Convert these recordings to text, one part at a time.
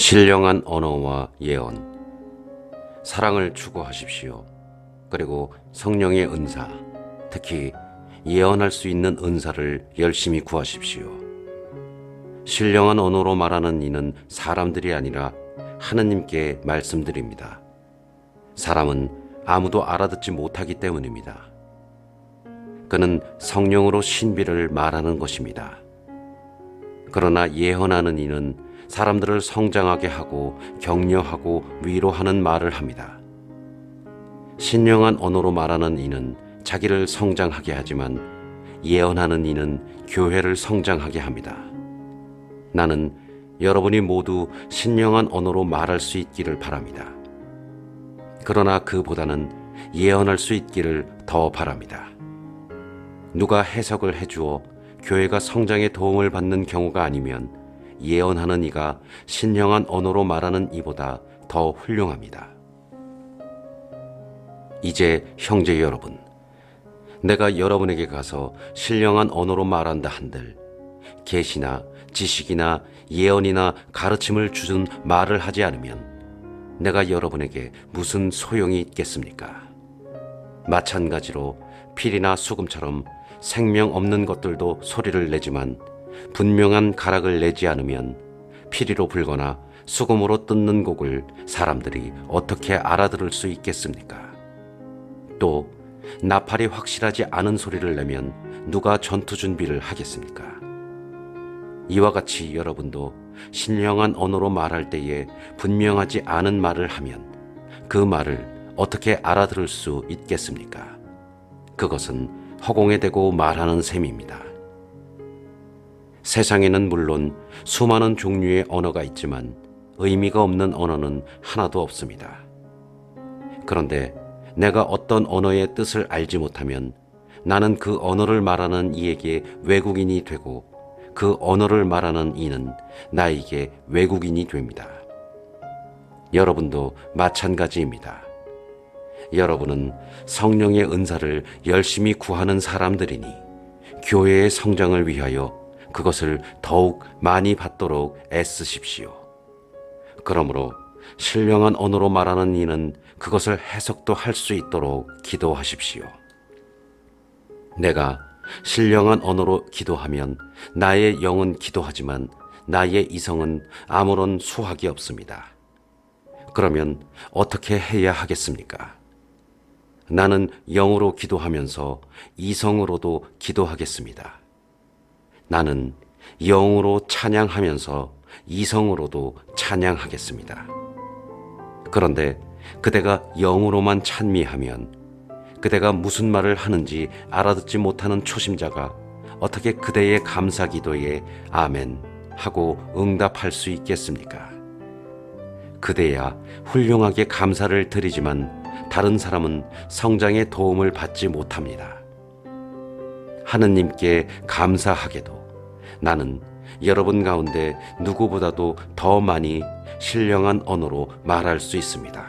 신령한 언어와 예언. 사랑을 추구하십시오. 그리고 성령의 은사, 특히 예언할 수 있는 은사를 열심히 구하십시오. 신령한 언어로 말하는 이는 사람들이 아니라 하느님께 말씀드립니다. 사람은 아무도 알아듣지 못하기 때문입니다. 그는 성령으로 신비를 말하는 것입니다. 그러나 예언하는 이는 사람들을 성장하게 하고 격려하고 위로하는 말을 합니다. 신령한 언어로 말하는 이는 자기를 성장하게 하지만 예언하는 이는 교회를 성장하게 합니다. 나는 여러분이 모두 신령한 언어로 말할 수 있기를 바랍니다. 그러나 그보다는 예언할 수 있기를 더 바랍니다. 누가 해석을 해주어 교회가 성장에 도움을 받는 경우가 아니면 예언하는 이가 신령한 언어로 말하는 이보다 더 훌륭합니다. 이제 형제 여러분, 내가 여러분에게 가서 신령한 언어로 말한다 한들 계시나 지식이나 예언이나 가르침을 주는 말을 하지 않으면 내가 여러분에게 무슨 소용이 있겠습니까? 마찬가지로 필이나 수금처럼 생명 없는 것들도 소리를 내지만 분명한 가락을 내지 않으면 피리로 불거나 수금으로 뜯는 곡을 사람들이 어떻게 알아들을 수 있겠습니까? 또 나팔이 확실하지 않은 소리를 내면 누가 전투 준비를 하겠습니까? 이와 같이 여러분도 신령한 언어로 말할 때에 분명하지 않은 말을 하면 그 말을 어떻게 알아들을 수 있겠습니까? 그것은 허공에 대고 말하는 셈입니다. 세상에는 물론 수많은 종류의 언어가 있지만 의미가 없는 언어는 하나도 없습니다. 그런데 내가 어떤 언어의 뜻을 알지 못하면 나는 그 언어를 말하는 이에게 외국인이 되고 그 언어를 말하는 이는 나에게 외국인이 됩니다. 여러분도 마찬가지입니다. 여러분은 성령의 은사를 열심히 구하는 사람들이니 교회의 성장을 위하여 그것을 더욱 많이 받도록 애쓰십시오. 그러므로 신령한 언어로 말하는 이는 그것을 해석도 할 수 있도록 기도하십시오. 내가 신령한 언어로 기도하면 나의 영은 기도하지만 나의 이성은 아무런 수확이 없습니다. 그러면 어떻게 해야 하겠습니까? 나는 영으로 기도하면서 이성으로도 기도하겠습니다. 나는 영으로 찬양하면서 이성으로도 찬양하겠습니다. 그런데 그대가 영으로만 찬미하면 그대가 무슨 말을 하는지 알아듣지 못하는 초심자가 어떻게 그대의 감사 기도에 아멘 하고 응답할 수 있겠습니까? 그대야 훌륭하게 감사를 드리지만 다른 사람은 성장에 도움을 받지 못합니다. 하느님께 감사하게도 나는 여러분 가운데 누구보다도 더 많이 신령한 언어로 말할 수 있습니다.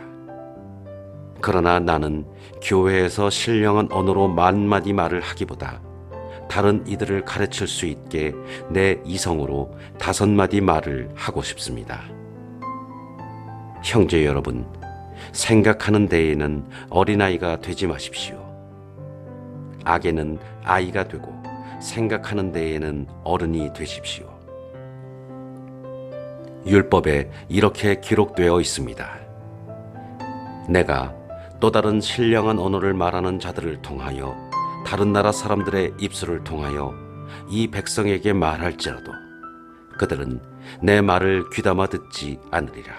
그러나 나는 교회에서 신령한 언어로 만마디 말을 하기보다 다른 이들을 가르칠 수 있게 내 이성으로 5마디 말을 하고 싶습니다. 형제 여러분, 생각하는 데에는 어린아이가 되지 마십시오. 악에는 아이가 되고 생각하는 데에는 어른이 되십시오. 율법에 이렇게 기록되어 있습니다. 내가 또 다른 신령한 언어를 말하는 자들을 통하여 다른 나라 사람들의 입술을 통하여 이 백성에게 말할지라도 그들은 내 말을 귀담아 듣지 않으리라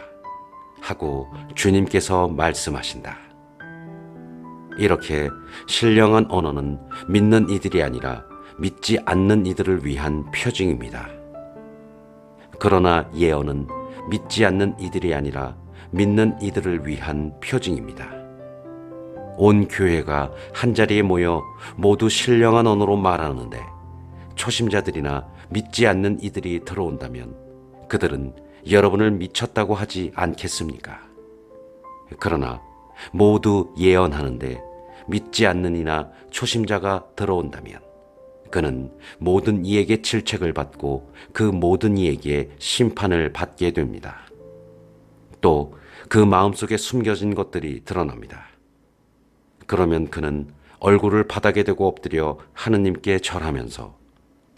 하고 주님께서 말씀하신다. 이렇게 신령한 언어는 믿는 이들이 아니라 믿지 않는 이들을 위한 표징입니다. 그러나 예언은 믿지 않는 이들이 아니라 믿는 이들을 위한 표징입니다. 온 교회가 한자리에 모여 모두 신령한 언어로 말하는데 초심자들이나 믿지 않는 이들이 들어온다면 그들은 여러분을 미쳤다고 하지 않겠습니까? 그러나 모두 예언하는데 믿지 않는 이나 초심자가 들어온다면 그는 모든 이에게 질책을 받고 그 모든 이에게 심판을 받게 됩니다. 또 그 마음속에 숨겨진 것들이 드러납니다. 그러면 그는 얼굴을 바닥에 대고 엎드려 하느님께 절하면서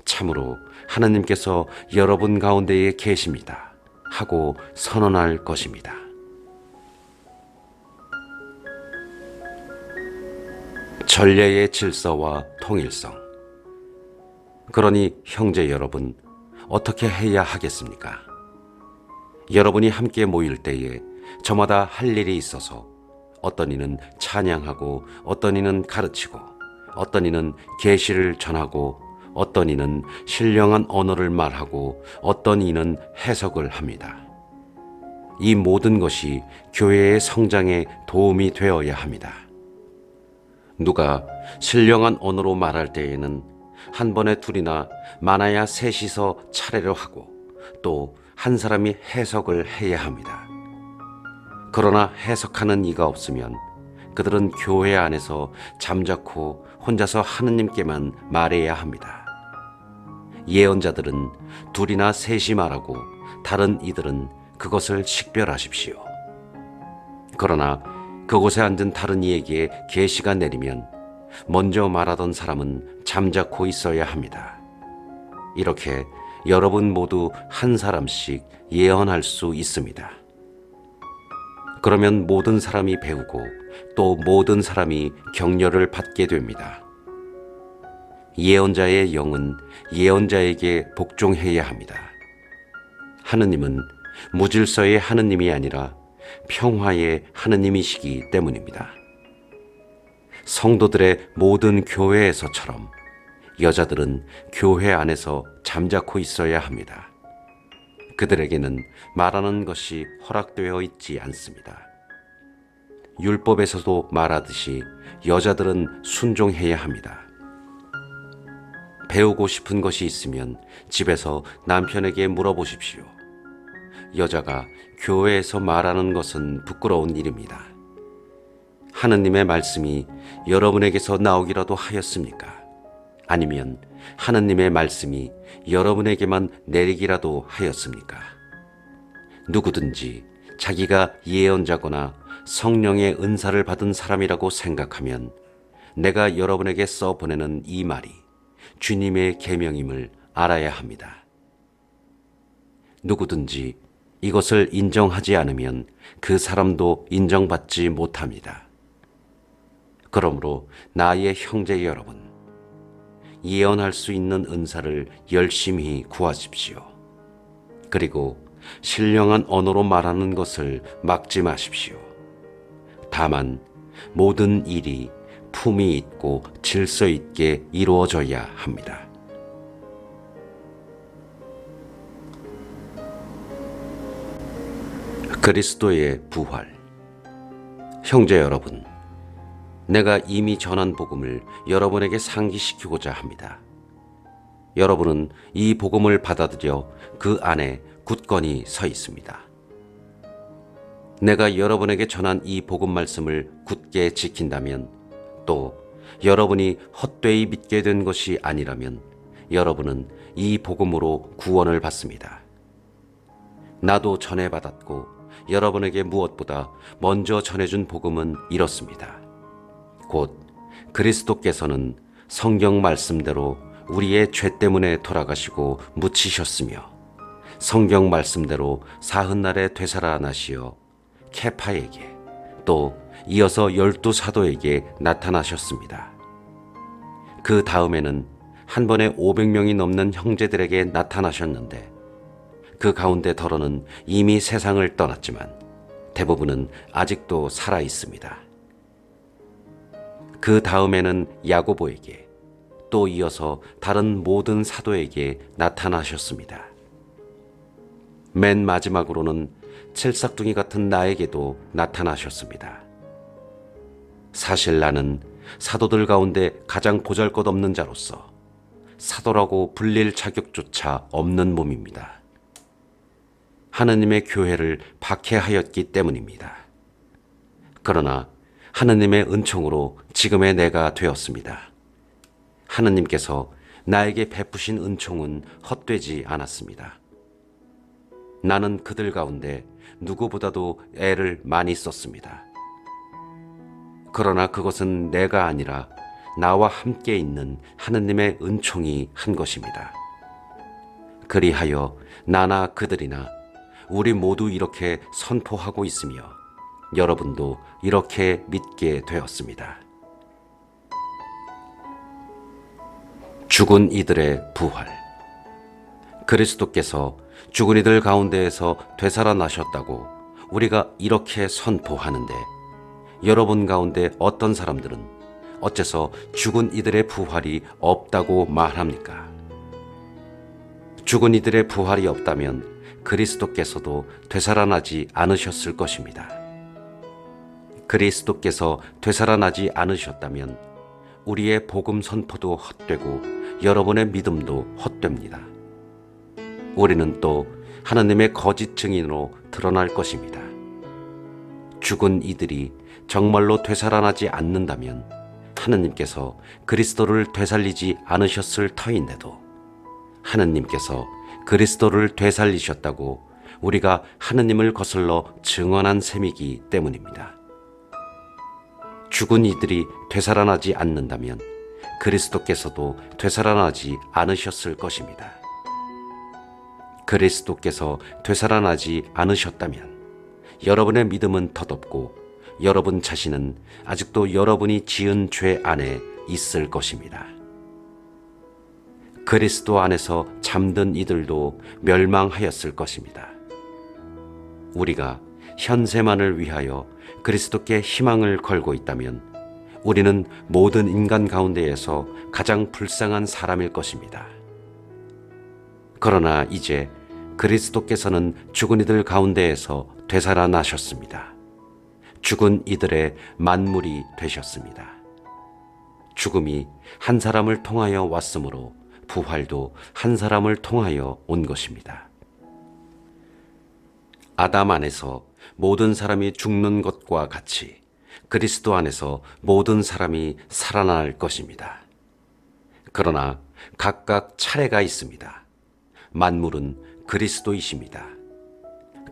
참으로 하느님께서 여러분 가운데에 계십니다 하고 선언할 것입니다. 전례의 질서와 통일성. 그러니 형제 여러분, 어떻게 해야 하겠습니까? 여러분이 함께 모일 때에 저마다 할 일이 있어서 어떤 이는 찬양하고 어떤 이는 가르치고 어떤 이는 계시를 전하고 어떤 이는 신령한 언어를 말하고 어떤 이는 해석을 합니다. 이 모든 것이 교회의 성장에 도움이 되어야 합니다. 누가 신령한 언어로 말할 때에는 한 번에 둘이나 많아야 셋이서 차례를 하고 또 한 사람이 해석을 해야 합니다. 그러나 해석하는 이가 없으면 그들은 교회 안에서 잠자코 혼자서 하느님께만 말해야 합니다. 예언자들은 둘이나 셋이 말하고 다른 이들은 그것을 식별하십시오. 그러나 그곳에 앉은 다른 이에게 계시가 내리면 먼저 말하던 사람은 잠자코 있어야 합니다. 이렇게 여러분 모두 한 사람씩 예언할 수 있습니다. 그러면 모든 사람이 배우고 또 모든 사람이 격려를 받게 됩니다. 예언자의 영은 예언자에게 복종해야 합니다. 하느님은 무질서의 하느님이 아니라 평화의 하느님이시기 때문입니다. 성도들의 모든 교회에서처럼 여자들은 교회 안에서 잠자코 있어야 합니다. 그들에게는 말하는 것이 허락되어 있지 않습니다. 율법에서도 말하듯이 여자들은 순종해야 합니다. 배우고 싶은 것이 있으면 집에서 남편에게 물어보십시오. 여자가 교회에서 말하는 것은 부끄러운 일입니다. 하느님의 말씀이 여러분에게서 나오기라도 하였습니까? 아니면 하느님의 말씀이 여러분에게만 내리기라도 하였습니까? 누구든지 자기가 예언자거나 성령의 은사를 받은 사람이라고 생각하면 내가 여러분에게 써보내는 이 말이 주님의 계명임을 알아야 합니다. 누구든지 이것을 인정하지 않으면 그 사람도 인정받지 못합니다. 그러므로 나의 형제 여러분, 예언할 수 있는 은사를 열심히 구하십시오. 그리고 신령한 언어로 말하는 것을 막지 마십시오. 다만 모든 일이 품위 있고 질서 있게 이루어져야 합니다. 그리스도의 부활. 형제 여러분, 내가 이미 전한 복음을 여러분에게 상기시키고자 합니다. 여러분은 이 복음을 받아들여 그 안에 굳건히 서 있습니다. 내가 여러분에게 전한 이 복음 말씀을 굳게 지킨다면, 또 여러분이 헛되이 믿게 된 것이 아니라면 여러분은 이 복음으로 구원을 받습니다. 나도 전해받았고 여러분에게 무엇보다 먼저 전해준 복음은 이렇습니다. 곧 그리스도께서는 성경 말씀대로 우리의 죄 때문에 돌아가시고 묻히셨으며 성경 말씀대로 사흔날에 되살아나시어 케파에게 또 이어서 12사도에게 나타나셨습니다. 그 다음에는 한 번에 500명이 넘는 형제들에게 나타나셨는데 그 가운데 더러는 이미 세상을 떠났지만 대부분은 아직도 살아 있습니다. 그 다음에는 야고보에게 또 이어서 다른 모든 사도에게 나타나셨습니다. 맨 마지막으로는 칠삭둥이 같은 나에게도 나타나셨습니다. 사실 나는 사도들 가운데 가장 보잘것없는 자로서 사도라고 불릴 자격조차 없는 몸입니다. 하느님의 교회를 박해하였기 때문입니다. 그러나 하느님의 은총으로 지금의 내가 되었습니다. 하느님께서 나에게 베푸신 은총은 헛되지 않았습니다. 나는 그들 가운데 누구보다도 애를 많이 썼습니다. 그러나 그것은 내가 아니라 나와 함께 있는 하느님의 은총이 한 것입니다. 그리하여 나나 그들이나 우리 모두 이렇게 선포하고 있으며 여러분도 이렇게 믿게 되었습니다. 죽은 이들의 부활. 그리스도께서 죽은 이들 가운데에서 되살아나셨다고 우리가 이렇게 선포하는데 여러분 가운데 어떤 사람들은 어째서 죽은 이들의 부활이 없다고 말합니까? 죽은 이들의 부활이 없다면 그리스도께서도 되살아나지 않으셨을 것입니다. 그리스도께서 되살아나지 않으셨다면 우리의 복음 선포도 헛되고 여러분의 믿음도 헛됩니다. 우리는 또 하나님의 거짓 증인으로 드러날 것입니다. 죽은 이들이 정말로 되살아나지 않는다면 하느님께서 그리스도를 되살리지 않으셨을 터인데도 하느님께서 그리스도를 되살리셨다고 우리가 하느님을 거슬러 증언한 셈이기 때문입니다. 죽은 이들이 되살아나지 않는다면 그리스도께서도 되살아나지 않으셨을 것입니다. 그리스도께서 되살아나지 않으셨다면 여러분의 믿음은 덧없고 여러분 자신은 아직도 여러분이 지은 죄 안에 있을 것입니다. 그리스도 안에서 잠든 이들도 멸망하였을 것입니다. 우리가 현세만을 위하여 그리스도께 희망을 걸고 있다면 우리는 모든 인간 가운데에서 가장 불쌍한 사람일 것입니다. 그러나 이제 그리스도께서는 죽은 이들 가운데에서 되살아나셨습니다. 죽은 이들의 만물이 되셨습니다. 죽음이 한 사람을 통하여 왔으므로 부활도 한 사람을 통하여 온 것입니다. 아담 안에서 모든 사람이 죽는 것과 같이 그리스도 안에서 모든 사람이 살아날 것입니다. 그러나 각각 차례가 있습니다. 만물은 그리스도이십니다.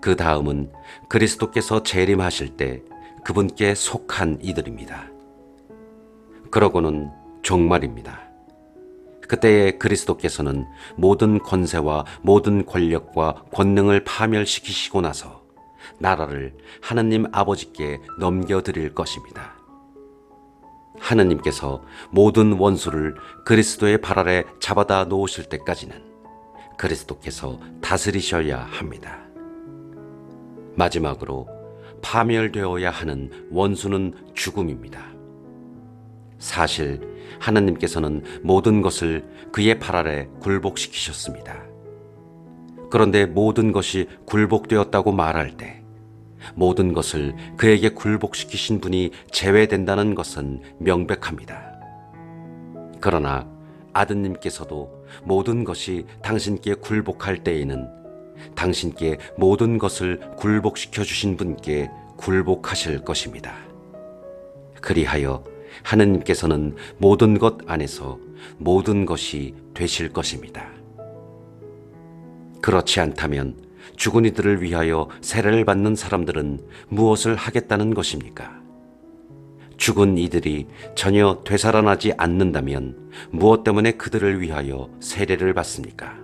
그 다음은 그리스도께서 재림하실 때 그분께 속한 이들입니다. 그러고는 종말입니다. 그때에 그리스도께서는 모든 권세와 모든 권력과 권능을 파멸시키시고 나서 나라를 하느님 아버지께 넘겨드릴 것입니다. 하느님께서 모든 원수를 그리스도의 발 아래 잡아다 놓으실 때까지는 그리스도께서 다스리셔야 합니다. 마지막으로 파멸되어야 하는 원수는 죽음입니다. 사실 하느님께서는 모든 것을 그의 발 아래 굴복시키셨습니다. 그런데 모든 것이 굴복되었다고 말할 때 모든 것을 그에게 굴복시키신 분이 제외된다는 것은 명백합니다. 그러나 아드님께서도 모든 것이 당신께 굴복할 때에는 당신께 모든 것을 굴복시켜 주신 분께 굴복하실 것입니다. 그리하여 하느님께서는 모든 것 안에서 모든 것이 되실 것입니다. 그렇지 않다면 죽은 이들을 위하여 세례를 받는 사람들은 무엇을 하겠다는 것입니까? 죽은 이들이 전혀 되살아나지 않는다면 무엇 때문에 그들을 위하여 세례를 받습니까?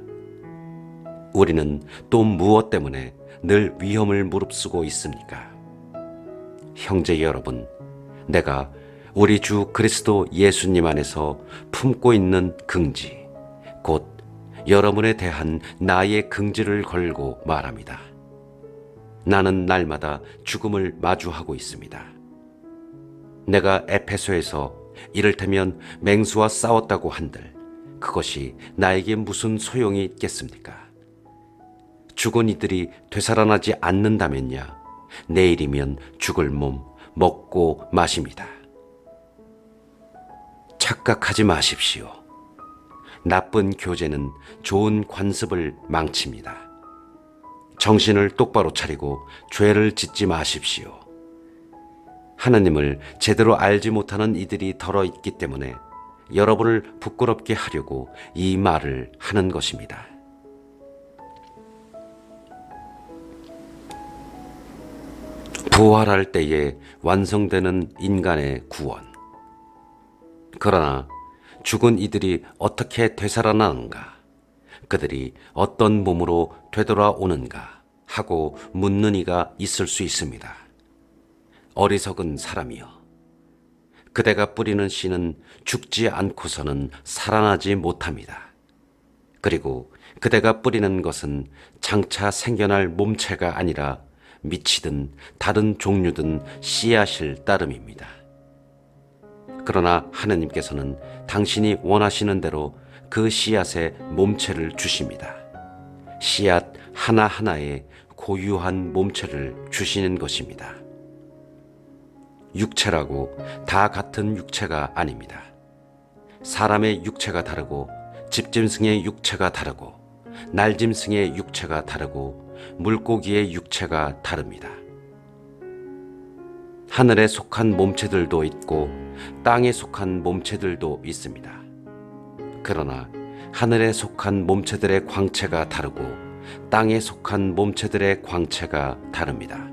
우리는 또 무엇 때문에 늘 위험을 무릅쓰고 있습니까? 형제 여러분, 내가 우리 주 그리스도 예수님 안에서 품고 있는 긍지, 곧 여러분에 대한 나의 긍지를 걸고 말합니다. 나는 날마다 죽음을 마주하고 있습니다. 내가 에페소에서 이를테면 맹수와 싸웠다고 한들 그것이 나에게 무슨 소용이 있겠습니까? 죽은 이들이 되살아나지 않는다면야 내일이면 죽을 몸 먹고 마십니다. 착각하지 마십시오. 나쁜 교제는 좋은 관습을 망칩니다. 정신을 똑바로 차리고 죄를 짓지 마십시오. 하나님을 제대로 알지 못하는 이들이 덜어 있기 때문에 여러분을 부끄럽게 하려고 이 말을 하는 것입니다. 부활할 때에 완성되는 인간의 구원. 그러나 죽은 이들이 어떻게 되살아나는가? 그들이 어떤 몸으로 되돌아오는가? 하고 묻는 이가 있을 수 있습니다. 어리석은 사람이여, 그대가 뿌리는 씨는 죽지 않고서는 살아나지 못합니다. 그리고 그대가 뿌리는 것은 장차 생겨날 몸체가 아니라 미치든 다른 종류든 씨앗일 따름입니다. 그러나 하느님께서는 당신이 원하시는 대로 그 씨앗에 몸체를 주십니다. 씨앗 하나하나에 고유한 몸체를 주시는 것입니다. 육체라고 다 같은 육체가 아닙니다. 사람의 육체가 다르고 집짐승의 육체가 다르고 날짐승의 육체가 다르고 물고기의 육체가 다릅니다. 하늘에 속한 몸체들도 있고 땅에 속한 몸체들도 있습니다. 그러나 하늘에 속한 몸체들의 광채가 다르고 땅에 속한 몸체들의 광채가 다릅니다.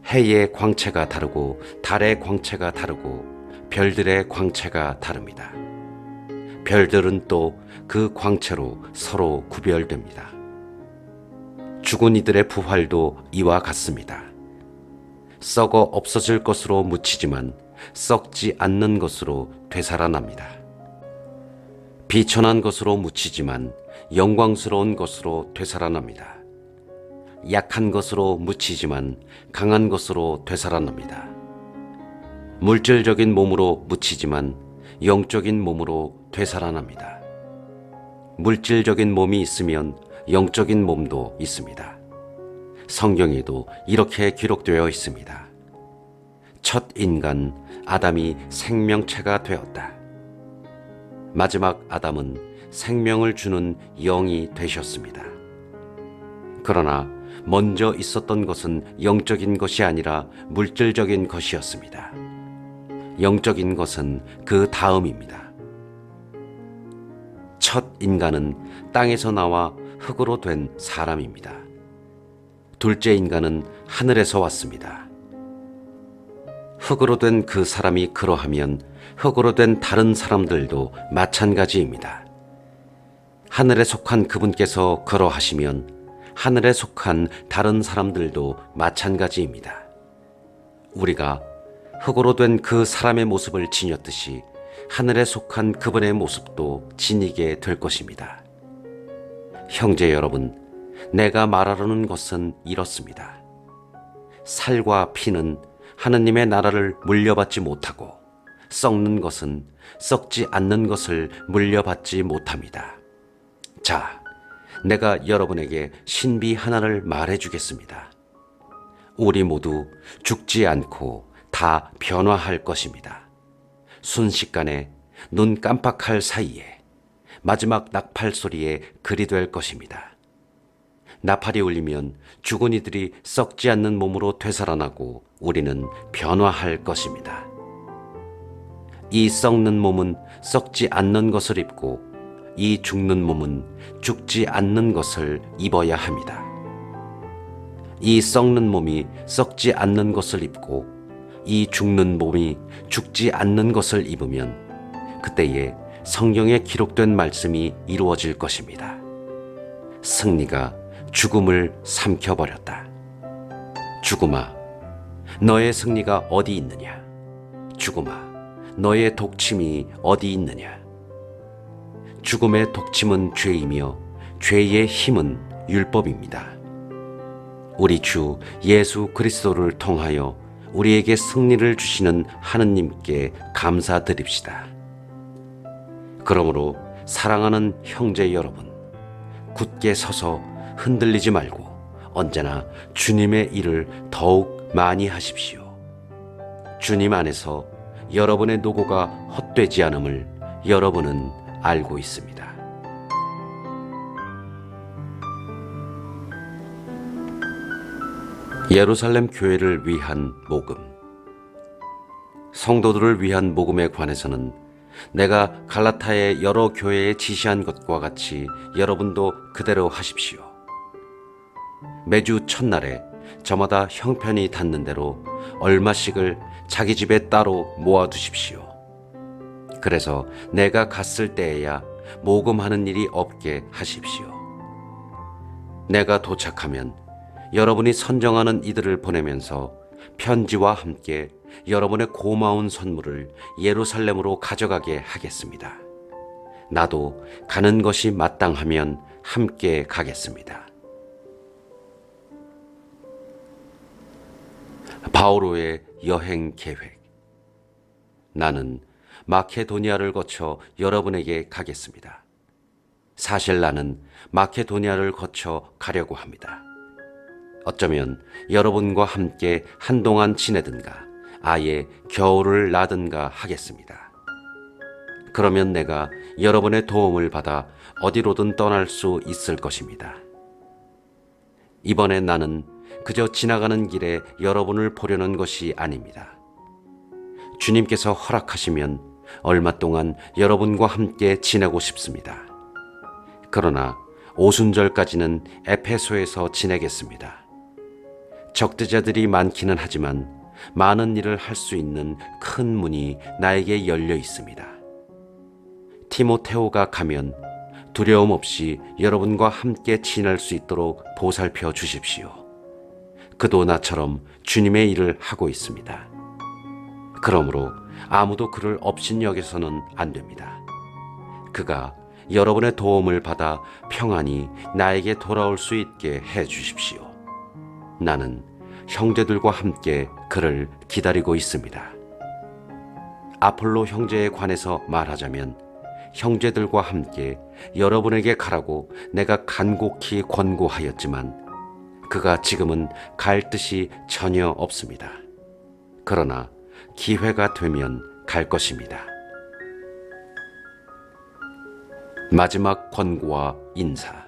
해의 광채가 다르고 달의 광채가 다르고 별들의 광채가 다릅니다. 별들은 또 그 광채로 서로 구별됩니다. 죽은 이들의 부활도 이와 같습니다. 썩어 없어질 것으로 묻히지만 썩지 않는 것으로 되살아납니다. 비천한 것으로 묻히지만 영광스러운 것으로 되살아납니다. 약한 것으로 묻히지만 강한 것으로 되살아납니다. 물질적인 몸으로 묻히지만 영적인 몸으로 되살아납니다. 물질적인 몸이 있으면 영적인 몸도 있습니다. 성경에도 이렇게 기록되어 있습니다. 첫 인간 아담이 생명체가 되었다. 마지막 아담은 생명을 주는 영이 되셨습니다. 그러나 먼저 있었던 것은 영적인 것이 아니라 물질적인 것이었습니다. 영적인 것은 그 다음입니다. 첫 인간은 땅에서 나와 흙으로 된 사람입니다. 둘째 인간은 하늘에서 왔습니다. 흙으로 된 그 사람이 그러하면 흙으로 된 다른 사람들도 마찬가지입니다. 하늘에 속한 그분께서 그러하시면 하늘에 속한 다른 사람들도 마찬가지입니다. 우리가 흙으로 된 그 사람의 모습을 지녔듯이 하늘에 속한 그분의 모습도 지니게 될 것입니다. 형제 여러분, 내가 말하려는 것은 이렇습니다. 살과 피는 하느님의 나라를 물려받지 못하고 썩는 것은 썩지 않는 것을 물려받지 못합니다. 자, 내가 여러분에게 신비 하나를 말해주겠습니다. 우리 모두 죽지 않고 다 변화할 것입니다. 순식간에 눈 깜빡할 사이에 마지막 나팔 소리에 그리 될 것입니다. 나팔이 울리면 죽은 이들이 썩지 않는 몸으로 되살아나고 우리는 변화할 것입니다. 이 썩는 몸은 썩지 않는 것을 입고 이 죽는 몸은 죽지 않는 것을 입어야 합니다. 이 썩는 몸이 썩지 않는 것을 입고 이 죽는 몸이 죽지 않는 것을 입으면 그때에 성경에 기록된 말씀이 이루어질 것입니다. 승리가 죽음을 삼켜버렸다. 죽음아, 너의 승리가 어디 있느냐? 죽음아, 너의 독침이 어디 있느냐? 죽음의 독침은 죄이며 죄의 힘은 율법입니다. 우리 주 예수 그리스도를 통하여 우리에게 승리를 주시는 하느님께 감사드립시다. 그러므로 사랑하는 형제 여러분, 굳게 서서 흔들리지 말고 언제나 주님의 일을 더욱 많이 하십시오. 주님 안에서 여러분의 노고가 헛되지 않음을 여러분은 알고 있습니다. 예루살렘 교회를 위한 모금. 성도들을 위한 모금에 관해서는 내가 갈라타의 여러 교회에 지시한 것과 같이 여러분도 그대로 하십시오. 매주 첫날에 저마다 형편이 닿는 대로 얼마씩을 자기 집에 따로 모아두십시오. 그래서 내가 갔을 때에야 모금하는 일이 없게 하십시오. 내가 도착하면 여러분이 선정하는 이들을 보내면서 편지와 함께 여러분의 고마운 선물을 예루살렘으로 가져가게 하겠습니다. 나도 가는 것이 마땅하면 함께 가겠습니다. 바오로의 여행 계획. 나는 마케도니아를 거쳐 여러분에게 가겠습니다. 사실 나는 마케도니아를 거쳐 가려고 합니다. 어쩌면 여러분과 함께 한동안 지내든가 아예 겨울을 나든가 하겠습니다. 그러면 내가 여러분의 도움을 받아 어디로든 떠날 수 있을 것입니다. 이번에 나는 그저 지나가는 길에 여러분을 보려는 것이 아닙니다. 주님께서 허락하시면 얼마 동안 여러분과 함께 지내고 싶습니다. 그러나 오순절까지는 에페소에서 지내겠습니다. 적대자들이 많기는 하지만 많은 일을 할 수 있는 큰 문이 나에게 열려 있습니다. 티모테오가 가면 두려움 없이 여러분과 함께 지낼 수 있도록 보살펴 주십시오. 그도 나처럼 주님의 일을 하고 있습니다. 그러므로 아무도 그를 업신여겨서는 안 됩니다. 그가 여러분의 도움을 받아 평안히 나에게 돌아올 수 있게 해 주십시오. 나는 형제들과 함께 그를 기다리고 있습니다. 아폴로 형제에 관해서 말하자면 형제들과 함께 여러분에게 가라고 내가 간곡히 권고하였지만 그가 지금은 갈 뜻이 전혀 없습니다. 그러나 기회가 되면 갈 것입니다. 마지막 권고와 인사.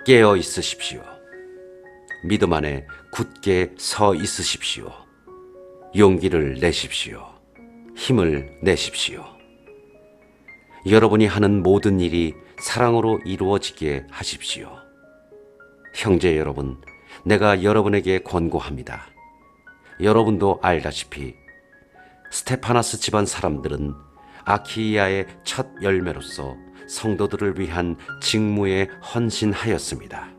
깨어 있으십시오. 믿음 안에 굳게 서 있으십시오. 용기를 내십시오. 힘을 내십시오. 여러분이 하는 모든 일이 사랑으로 이루어지게 하십시오. 형제 여러분, 내가 여러분에게 권고합니다. 여러분도 알다시피 스테파나스 집안 사람들은 아키이아의 첫 열매로서 성도들을 위한 직무에 헌신하였습니다.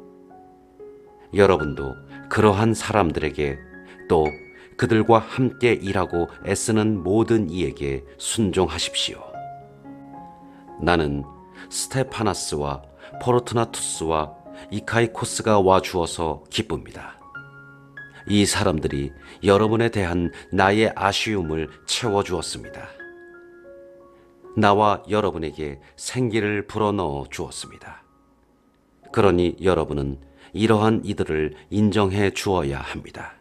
여러분도 그러한 사람들에게 또 그들과 함께 일하고 애쓰는 모든 이에게 순종하십시오. 나는 스테파나스와 포르투나투스와 이카이코스가 와주어서 기쁩니다. 이 사람들이 여러분에 대한 나의 아쉬움을 채워주었습니다. 나와 여러분에게 생기를 불어넣어 주었습니다. 그러니 여러분은 이러한 이들을 인정해 주어야 합니다.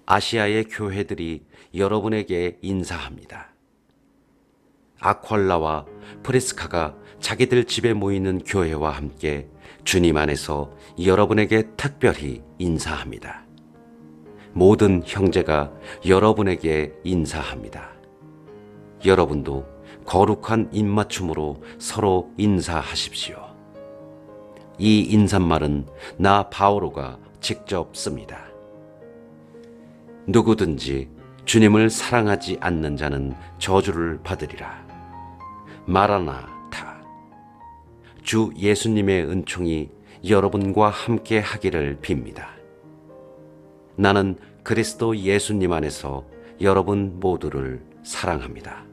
아시아의 교회들이 여러분에게 인사합니다. 아퀄라와 프리스카가 자기들 집에 모이는 교회와 함께 주님 안에서 여러분에게 특별히 인사합니다. 모든 형제가 여러분에게 인사합니다. 여러분도 거룩한 입맞춤으로 서로 인사하십시오. 이 인사말은 나 바오로가 직접 씁니다. 누구든지 주님을 사랑하지 않는 자는 저주를 받으리라. 마라나타. 주 예수님의 은총이 여러분과 함께 하기를 빕니다. 나는 그리스도 예수님 안에서 여러분 모두를 사랑합니다.